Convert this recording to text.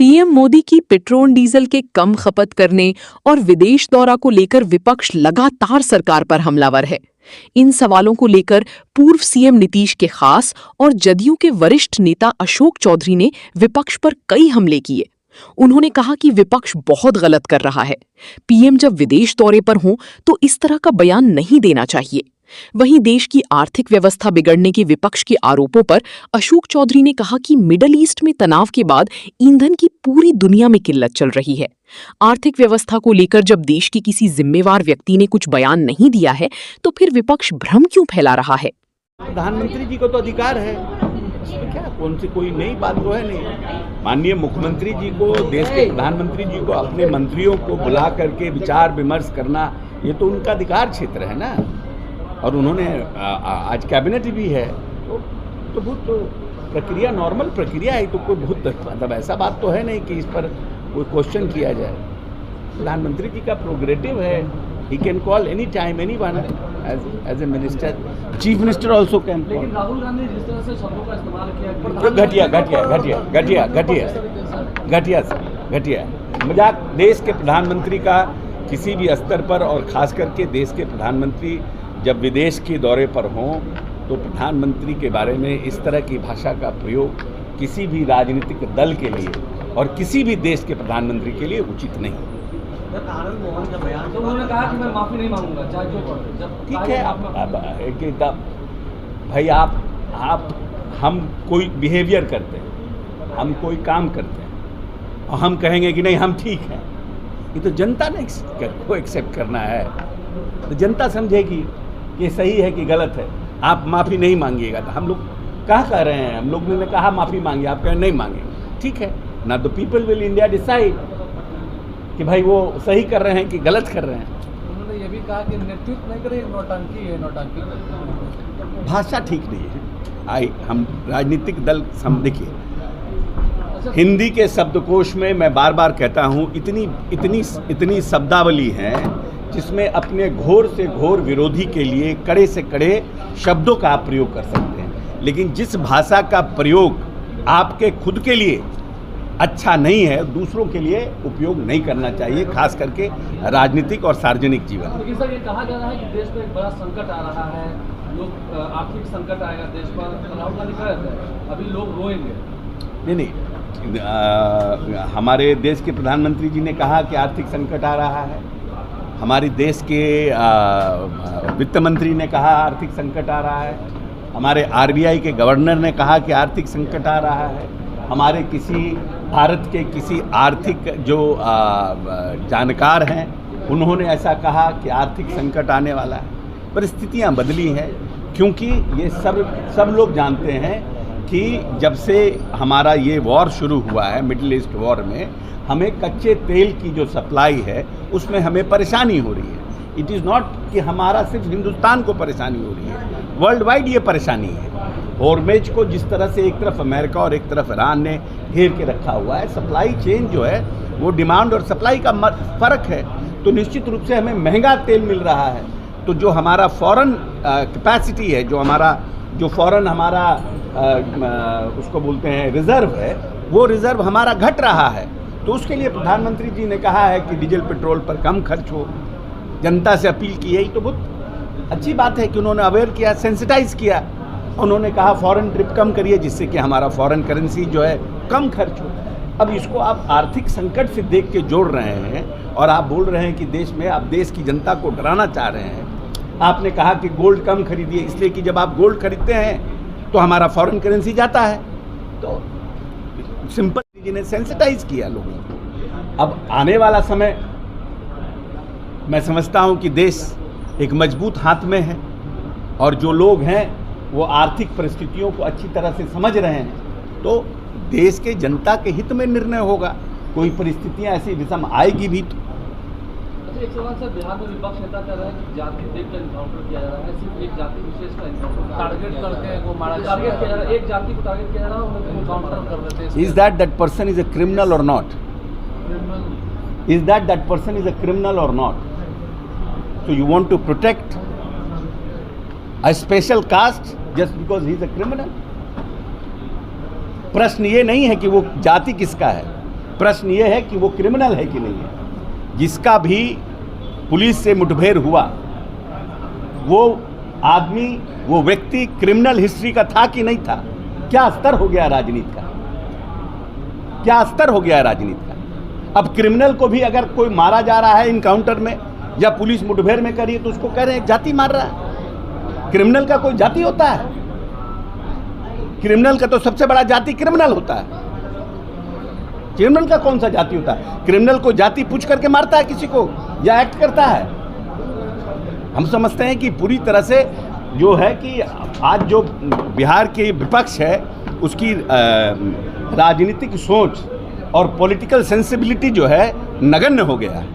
PM Modi की petrol diesel के कम खपत करने और विदेश दौरा को लेकर विपक्ष लगातार सरकार पर हमलावर है। इन सवालों को लेकर पूर्व सीएम नीतीश के खास और जदयू के वरिष्ठ नेता अशोक चौधरी ने विपक्ष पर कई हमले किए। उन्होंने कहा कि विपक्ष बहुत गलत कर रहा है। पीएम जब विदेश दौरे पर हों तो इस तरह का बयान नहीं देना चाहिए। वहीं देश की आर्थिक व्यवस्था बिगड़ने के विपक्ष के आरोपों पर अशोक चौधरी ने कहा कि मिडल ईस्ट में तनाव के बाद ईंधन की पूरी दुनिया में किल्लत चल रही है। आर्थिक व्यवस्था को लेकर जब देश के किसी जिम्मेवार व्यक्ति ने कुछ बयान नहीं दिया है तो फिर विपक्ष भ्रम क्यों फैला रहा है? प्रधानमंत्री जी को तो अधिकार है, क्या कौन सी कोई नई बात तो है नहीं। माननीय मुख्यमंत्री जी को, देश के प्रधानमंत्री जी को अपने मंत्रियों को बुला करके विचार विमर्श करना, ये तो उनका अधिकार क्षेत्र है ना। और उन्होंने आज कैबिनेट भी है तो बहुत प्रक्रिया, नॉर्मल प्रक्रिया है। तो कोई बहुत मतलब ऐसा बात तो है नहीं कि इस पर कोई क्वेश्चन किया जाए। प्रधानमंत्री जी का प्रोग्रेटिव है, he can call any time any one as a minister, chief minister also can. लेकिन राहुल गांधी जिस तरह से शब्दों का इस्तेमाल किया, घटिया मजाक। देश के प्रधानमंत्री का किसी भी स्तर पर, और खास करके देश के प्रधानमंत्री जब विदेश के दौरे पर हों तो प्रधानमंत्री के बारे में इस तरह की भाषा का प्रयोग किसी भी राजनीतिक दल के लिए और किसी भी देश के प्रधानमंत्री के लिए उचित नहीं। आनंद मोहन का बयान, तो उन्होंने कहा कि मैं माफी नहीं मांगूंगा चाहे जो पड़े। जब ठीक है, अब भाई आप हम कोई बिहेवियर करते हैं, हम कोई काम करते हैं और हम कहेंगे कि नहीं हम ठीक हैं, ये तो जनता ने को एक्सेप्ट करना है। तो जनता समझेगी कि सही है कि गलत है। आप माफ़ी नहीं मांगिएगा तो हम लोग कहाँ कह रहे हैं, हम लोग ने कहा माफ़ी मांगिए, आप कहें नहीं मांगे, ठीक है ना। The people will India decide कि भाई वो सही कर रहे हैं कि गलत कर रहे हैं। उन्होंने ये भी कहा कि नेतृत्व नहीं करे, नौटंकी है, नौटंकी भाषा ठीक नहीं है। हम राजनीतिक दल देखिए, हिंदी के शब्दकोश में मैं बार बार कहता हूँ इतनी शब्दावली है जिसमें अपने घोर से घोर विरोधी के लिए कड़े से कड़े शब्दों का आप प्रयोग कर सकते हैं। लेकिन जिस भाषा का प्रयोग आपके खुद के लिए अच्छा नहीं है, दूसरों के लिए उपयोग नहीं करना चाहिए, खास करके राजनीतिक और सार्वजनिक जीवन। लेकिन सर ये कहा जा रहा है कि देश में एक बड़ा संकट आ रहा है, लोग आर्थिक संकट आएगा देश पर। राहुल गांधी कह रहे थे अभी लोग रोएंगे। नहीं, हमारे देश के प्रधानमंत्री जी ने कहा कि आर्थिक संकट आ रहा है। हमारे देश के वित्त मंत्री ने कहा आर्थिक संकट आ रहा है। हमारे आरबीआई के गवर्नर ने कहा कि आर्थिक संकट आ रहा है। हमारे भारत के किसी आर्थिक जो जानकार हैं उन्होंने ऐसा कहा कि आर्थिक संकट आने वाला है। परिस्थितियां बदली हैं, क्योंकि ये सब लोग जानते हैं कि जब से हमारा ये वॉर शुरू हुआ है, मिडिल ईस्ट वॉर में, हमें कच्चे तेल की जो सप्लाई है उसमें हमें परेशानी हो रही है। इट इज़ नॉट कि हमारा सिर्फ हिंदुस्तान को परेशानी हो रही है, वर्ल्ड वाइड ये परेशानी है। हॉर्मेज को जिस तरह से एक तरफ अमेरिका और एक तरफ ईरान ने घेर के रखा हुआ है, सप्लाई चेन जो है वो डिमांड और सप्लाई का फ़र्क है, तो निश्चित रूप से हमें महंगा तेल मिल रहा है। तो जो हमारा फॉरेन कैपेसिटी है, जो फॉरेन हमारा उसको बोलते हैं रिज़र्व है, वो रिज़र्व हमारा घट रहा है। तो उसके लिए प्रधानमंत्री जी ने कहा है कि डीजल पेट्रोल पर कम खर्च हो, जनता से अपील की। यही तो बहुत अच्छी बात है कि उन्होंने अवेयर किया, सेंसिटाइज किया। उन्होंने कहा फॉरेन ट्रिप कम करिए जिससे कि हमारा फॉरेन करेंसी जो है कम खर्च हो। अब इसको आप आर्थिक संकट से देख के जोड़ रहे हैं और आप बोल रहे हैं कि देश में आप देश की जनता को डराना चाह रहे हैं। आपने कहा कि गोल्ड कम खरीदिए, इसलिए कि जब आप गोल्ड खरीदते हैं तो हमारा फॉरेन करेंसी जाता है। तो सिंपल जी ने सेंसिटाइज किया लोगों को। अब आने वाला समय मैं समझता हूं कि देश एक मजबूत हाथ में है और जो लोग हैं वो आर्थिक परिस्थितियों को अच्छी तरह से समझ रहे हैं, तो देश के जनता के हित में निर्णय होगा। कोई परिस्थितियां ऐसी विषम आएगी भी तो। अच्छा, एक सवाल सर, बिहार में विपक्ष नेता कह रहा है कि जाति देख कर इनकाउंटर किया जा रहा है, सिर्फ एक जाति विशेष का इनकाउंटर टारगेट करके वो मारा टारगेट किया जा रहा है, एक जाति को टारगेट किया जा रहा है और इनकाउंटर कर देते हैं। Is that person is a criminal or not? Is that person is a criminal or not? So you want to protect a special caste just because he is a criminal? प्रश्न ये नहीं है कि वो जाति किसका है, प्रश्न ये है कि वो क्रिमिनल है कि नहीं है। जिसका भी पुलिस से मुठभेड़ हुआ वो आदमी, वो व्यक्ति क्रिमिनल हिस्ट्री का था कि नहीं था। क्या स्तर हो गया राजनीति का, क्या स्तर हो गया राजनीति का। अब क्रिमिनल को भी अगर कोई मारा जा रहा है इनकाउंटर में या पुलिस मुठभेड़ में करी तो उसको कह रहे हैं जाति मार रहा है। क्रिमिनल का कोई जाति होता है? क्रिमिनल का तो सबसे बड़ा जाति क्रिमिनल होता है। क्रिमिनल का कौन सा जाति होता है? क्रिमिनल को जाति पूछ करके मारता है किसी को या एक्ट करता है? हम समझते हैं कि पूरी तरह से जो है कि आज जो बिहार के विपक्ष है उसकी राजनीतिक सोच और पॉलिटिकल सेंसिबिलिटी जो है नगण्य हो गया है।